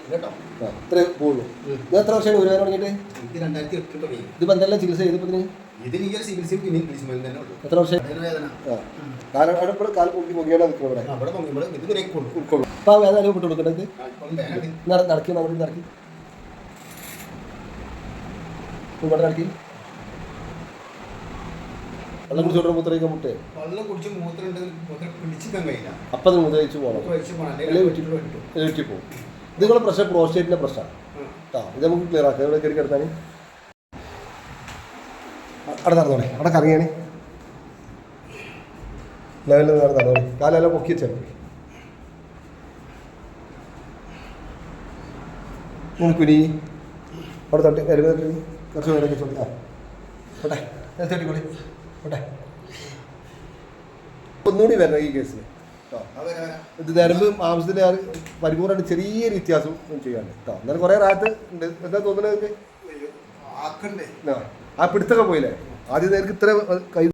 ഇത്രേ പോകുള്ളൂ. ഇത് എത്ര വർഷമാണ് ഊരുവേദന തുടങ്ങിയിട്ട്? ഇതിപ്പോൾ എന്തെല്ലാം ചികിത്സ ചെയ്തപ്പോൾ എത്ര വർഷം? കാല് പൊക്കി പൊക്കിയാണ് നിൽക്കുന്നത് ഇവിടെ. അപ്പോൾ ആ വേദന അനുഭവപ്പെട്ട് കൊടുക്കേണ്ടത് നടക്കി നമ്മൾ നടക്കി ഇവിടെ നടക്കി വെള്ളം കുടിച്ചോട്ടെ മൂത്രമൊഴിക്കാൻ മുട്ടേ വെള്ളം കുടിച്ച് പിടിച്ചിക്കാൻ കഴിയില്ല. അപ്പം അത് മൂത്ര കഴിച്ച് പോകണം, വെറ്റി പോകും. ഇതുങ്ങളെ പ്രശ്നം പ്രോസ്റ്റേറ്റിൻ്റെ പ്രശ്നമാണ് കേട്ടോ. ഇത് നമുക്ക് ക്ലിയർ ആക്കാം. ഇവിടെ കയറി കിടത്താൻ അവിടെ നടന്നോളെ, അവിടെ കറങ്ങിയാണ് ലെവലിൽ നടന്നോളെ. കാലെല്ലാം പൊക്കി വെച്ചാൽ കുനി അവിടെ തട്ടി വരുമ്പോൾ കുറച്ച് നേരം ചോദിക്കാം. ആ ഓട്ടെ തട്ടിക്കോളി ഓട്ടെ. ഒന്നുകൂടി വരണം ഈ കേസിൽ കേട്ടോ. ഇത് നരമ്പ് മാംസത്തിൻ്റെ പരിപൂർണ്ണമായിട്ട് ചെറിയൊരു വ്യത്യാസം ചെയ്യാണ്ട് കേട്ടോ. എന്നാലും കുറേ റാത്ത് ഉണ്ട്. എന്താ തോന്നുന്നത്? ആ പിടുത്തൊക്കെ പോയില്ലേ? ആദ്യം നേർക്ക് ഇത്ര കൈ